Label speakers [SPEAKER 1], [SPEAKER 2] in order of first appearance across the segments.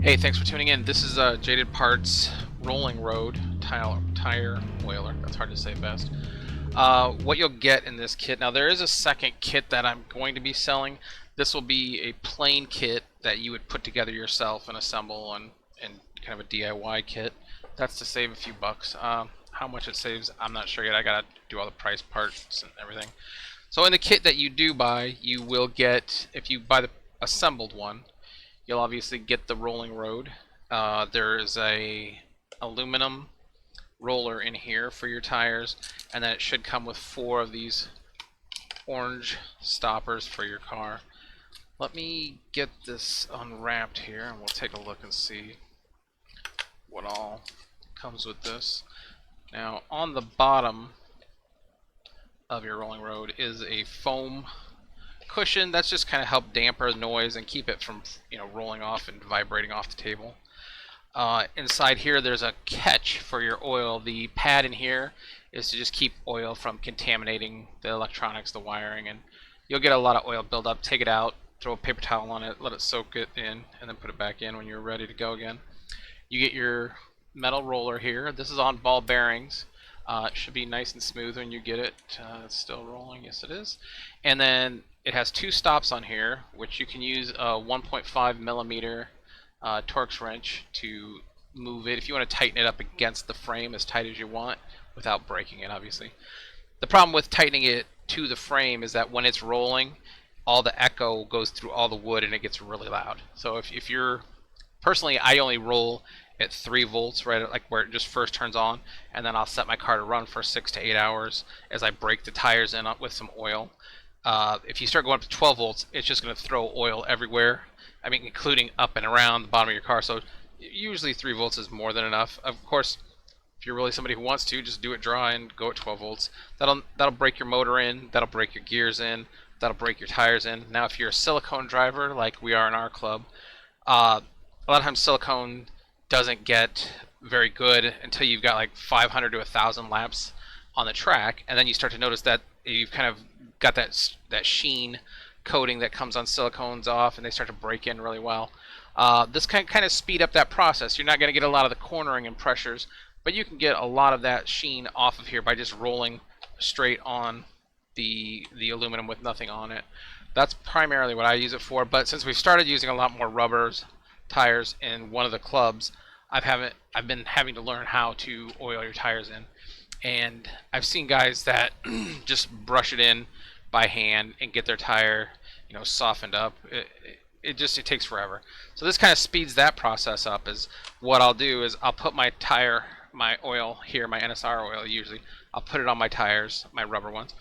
[SPEAKER 1] Hey, thanks for tuning in. This is Jaded Parts Rolling Road Tire Oiler. That's hard to say best. What you'll get in this kit, now there is a second kit that I'm going to be selling. This will be a plain kit that you would put together yourself and assemble and kind of a DIY kit. That's to save a few bucks. How much it saves, I'm not sure yet. I gotta do all the price parts and everything. So in the kit that you do buy, you will get, if you buy the assembled one, you'll obviously get the rolling road. There is a aluminum roller in here for your tires, and then it should come with 4 of these orange stoppers for your car. Let me get this unwrapped here and we'll take a look and see what all comes with this. Now on the bottom of your rolling road is a foam cushion. That's just kind of help damper the noise and keep it from rolling off and vibrating off the table. Inside here there's a catch for your oil. The pad in here is to just keep oil from contaminating the electronics, the wiring, and you'll get a lot of oil buildup. Take it out, throw a paper towel on it, let it soak it in, and then put it back in when you're ready to go again. You get your metal roller here. This is on ball bearings. It should be nice and smooth when you get it. It's still rolling, yes it is. And then it has 2 stops on here, which you can use a 1.5 millimeter Torx wrench to move it if you want to tighten it up against the frame as tight as you want without breaking it, obviously. The problem with tightening it to the frame is that when it's rolling, all the echo goes through all the wood and it gets really loud. So if you're, personally, I only roll at 3 volts, right, like where it just first turns on, and then I'll set my car to run for 6 to 8 hours as I break the tires in with some oil. If you start going up to 12 volts, it's just going to throw oil everywhere. I mean, including up and around the bottom of your car. So usually 3 volts is more than enough. Of course, if you're really somebody who wants to, just do it dry and go at 12 volts. That'll break your motor in. That'll break your gears in. That'll break your tires in. Now, if you're a silicone driver, like we are in our club, a lot of times silicone doesn't get very good until you've got like 500 to 1,000 laps on the track, and then you start to notice that you've kind of got that sheen coating that comes on silicones off, and they start to break in really well. This can kind of speed up that process. You're not going to get a lot of the cornering and pressures, but you can get a lot of that sheen off of here by just rolling straight on the aluminum with nothing on it. That's primarily what I use it for, but since we've started using a lot more rubbers tires in one of the clubs, I've been having to learn how to oil your tires in, and I've seen guys that just brush it in by hand and get their tire, softened up. It takes forever. So this kind of speeds that process up. Is what I'll do is I'll put my oil here, my NSR oil usually. I'll put it on my tires, my rubber ones,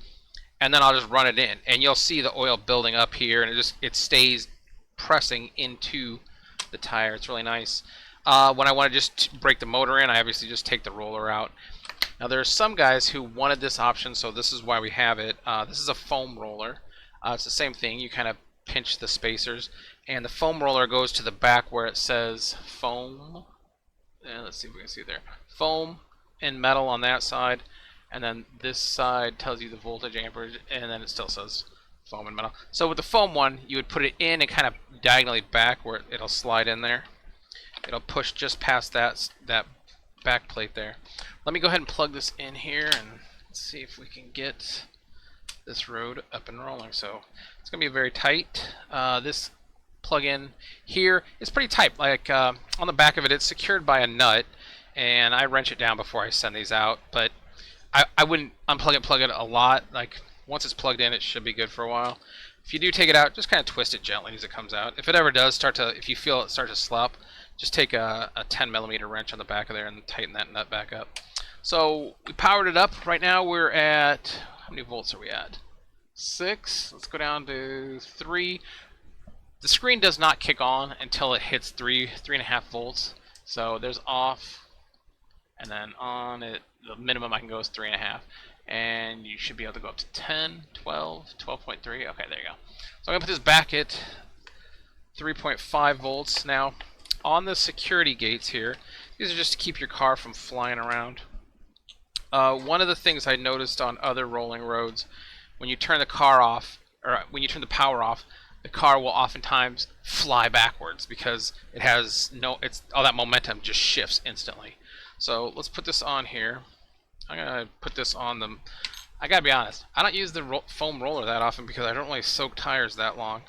[SPEAKER 1] and then I'll just run it in, and you'll see the oil building up here, and it stays pressing into the tire. It's really nice. When I want to just break the motor in, I obviously just take the roller out. Now there are some guys who wanted this option, so this is why we have it. This is a foam roller. It's the same thing. You kind of pinch the spacers, and the foam roller goes to the back where it says foam. And let's see if we can see it there. Foam and metal on that side, and then this side tells you the voltage amperage, and then it still says foam and metal. So with the foam one, you would put it in and kind of diagonally back where it'll slide in there. It'll push just past that back plate there. Let me go ahead and plug this in here and see if we can get this road up and rolling. So it's going to be very tight. This plug-in here is pretty tight. Like on the back of it, it's secured by a nut, and I wrench it down before I send these out. But I wouldn't unplug it, plug it a lot. Like once it's plugged in, it should be good for a while. If you do take it out, just kind of twist it gently as it comes out. If it ever does if you feel it start to slop, just take a 10 millimeter wrench on the back of there and tighten that nut back up. So we powered it up. Right now we're at, how many volts are we at? 6. Let's go down to 3. The screen does not kick on until it hits 3.5 volts. So there's off, and then on it, the minimum I can go is 3.5. And you should be able to go up to 10, 12, 12.3. Okay, there you go. So I'm going to put this back at 3.5 volts. Now, on the security gates here, these are just to keep your car from flying around. One of the things I noticed on other rolling roads, when you turn the car off, or when you turn the power off, the car will oftentimes fly backwards because it has all that momentum just shifts instantly. So let's put this on here. I'm gonna put this on them. I gotta be honest, I don't use the foam roller that often because I don't really soak tires that long.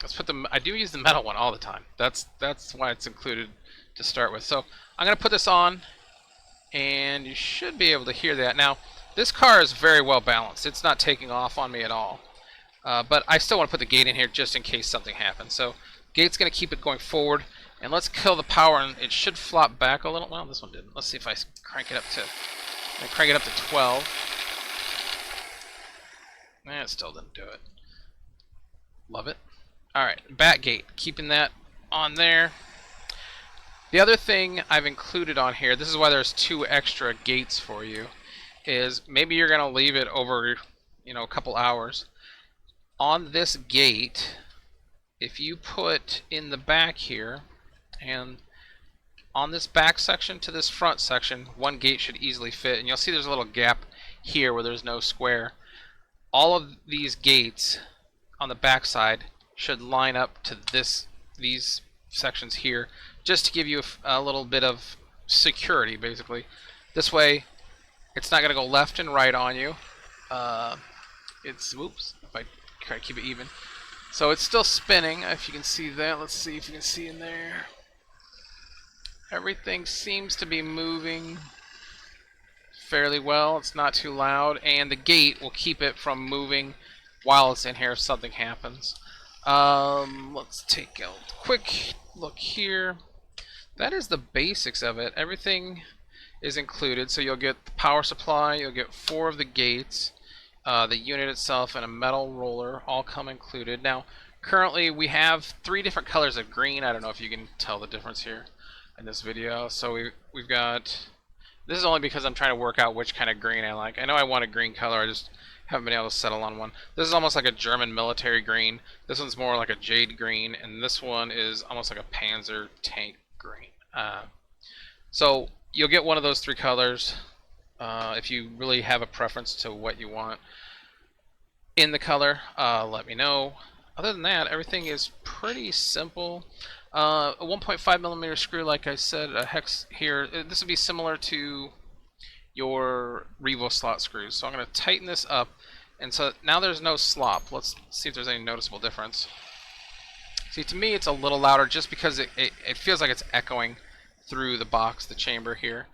[SPEAKER 1] Let's put I do use the metal one all the time. That's why it's included to start with. So I'm gonna put this on, and you should be able to hear that. Now, this car is very well balanced. It's not taking off on me at all. But I still want to put the gate in here just in case something happens. So gate's gonna keep it going forward, and let's kill the power, and it should flop back a little. Well, this one didn't. Let's see if I crank it up to 12. It still didn't do it. Love it. Alright, back gate. Keeping that on there. The other thing I've included on here, this is why there's 2 extra gates for you, is maybe you're going to leave it over, a couple hours. On this gate, if you put in the back here, and on this back section to this front section, 1 gate should easily fit, and you'll see there's a little gap here where there's no square. All of these gates on the back side should line up to these sections here, just to give you a little bit of security, basically. This way, it's not going to go left and right on you. Whoops, if I try to keep it even. So it's still spinning, if you can see that. Let's see if you can see in there. Everything seems to be moving fairly well. It's not too loud, and the gate will keep it from moving while it's in here if something happens. Let's take a quick look here. That is the basics of it. Everything is included, so you'll get the power supply, you'll get 4 of the gates, the unit itself, and a metal roller all come included. Now, currently we have 3 different colors of green. I don't know if you can tell the difference here in this video. So we've got, this is only because I'm trying to work out which kind of green I like. I know I want a green color, I just haven't been able to settle on one. This is almost like a German military green. This one's more like a jade green, and this one is almost like a Panzer tank green. So you'll get one of those 3 colors if you really have a preference to what you want in the color. Let me know. Other than that, everything is pretty simple. A 1.5mm screw, like I said, a hex here. This would be similar to your Revo slot screws. So I'm going to tighten this up, and so now there's no slop. Let's see if there's any noticeable difference. See, to me it's a little louder just because it feels like it's echoing through the box, the chamber here.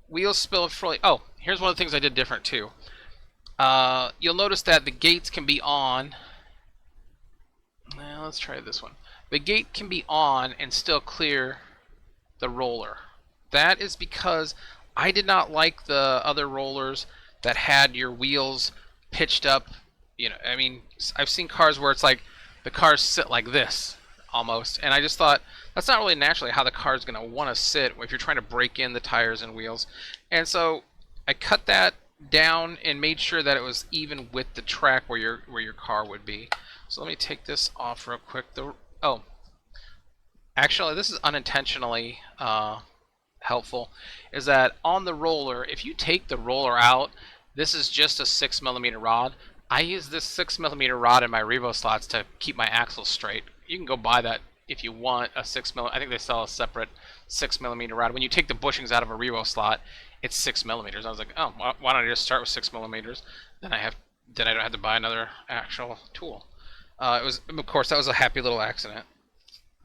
[SPEAKER 1] Wheel spill fully. Oh, here's one of the things I did different too. You'll notice that the gates can be on. Now let's try this one. The gate can be on and still clear the roller. That is because I did not like the other rollers that had your wheels pitched up. I mean, I've seen cars where it's like the cars sit like this almost, and I just thought that's not really naturally how the car is going to want to sit if you're trying to break in the tires and wheels. And so I cut that down and made sure that it was even with the track where your car would be. So let me take this off real quick. Oh, actually, this is unintentionally helpful, is that on the roller, if you take the roller out, this is just a 6mm rod. I use this 6mm rod in my Revo slots to keep my axles straight. You can go buy that if you want a 6mm. I think they sell a separate 6mm rod. When you take the bushings out of a Revo slot, it's 6mm. I was like, oh, why don't I just start with 6mm? Then I don't have to buy another actual tool. Of course, that was a happy little accident.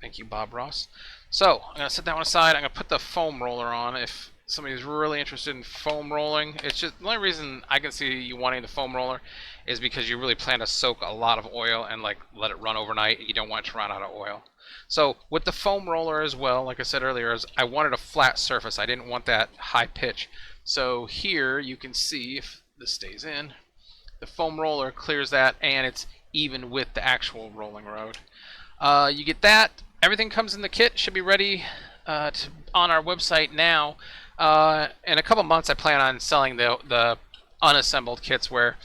[SPEAKER 1] Thank you, Bob Ross. So I'm gonna set that one aside. I'm gonna put the foam roller on. If somebody's really interested in foam rolling, it's just the only reason I can see you wanting the foam roller is because you really plan to soak a lot of oil and like let it run overnight. You don't want it to run out of oil. So with the foam roller as well, like I said earlier, I wanted a flat surface. I didn't want that high pitch. So here you can see, if this stays in, the foam roller clears that, and it's even with the actual rolling road. You get that. Everything comes in the kit. Should be ready on our website now. In a couple months, I plan on selling the unassembled kits, where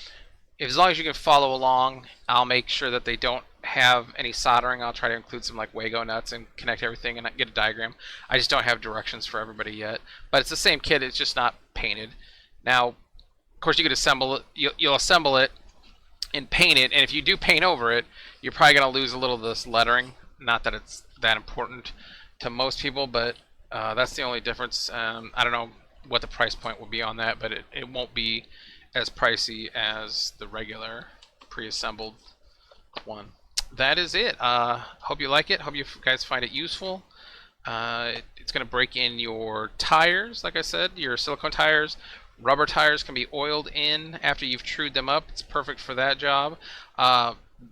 [SPEAKER 1] as long as you can follow along, I'll make sure that they don't have any soldering. I'll try to include some like Wago nuts and connect everything and get a diagram. I just don't have directions for everybody yet. But it's the same kit. It's just not painted. Now, of course, you could assemble it. You'll assemble it and paint it. And if you do paint over it, you're probably going to lose a little of this lettering. Not that it's that important to most people, but that's the only difference. I don't know what the price point will be on that, but it won't be as pricey as the regular pre-assembled one. That is it. Hope you like it. Hope you guys find it useful. It's going to break in your tires, like I said, your silicone tires. Rubber tires can be oiled in after you've trued them up. It's perfect for that job.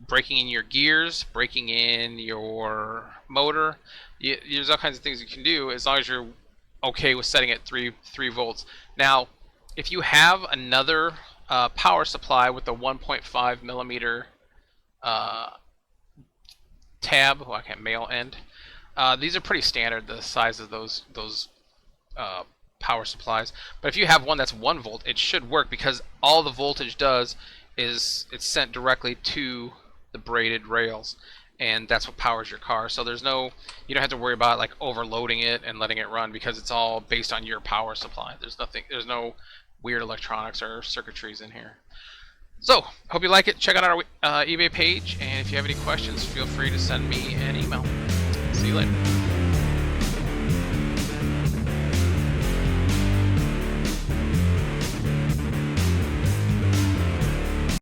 [SPEAKER 1] Breaking in your gears, breaking in your motor. There's all kinds of things you can do as long as you're okay with setting it 3 volts. Now, if you have another power supply with a 1.5 millimeter tab, well, I can't male end. These are pretty standard, the size of those power supplies. But if you have one that's 1 volt, it should work because all the voltage does is it's sent directly to the braided rails, and that's what powers your car. So you don't have to worry about like overloading it and letting it run because it's all based on your power supply. There's no weird electronics or circuitries in here. So, hope you like it. Check out our eBay page, and if you have any questions, feel free to send me an email. See you later.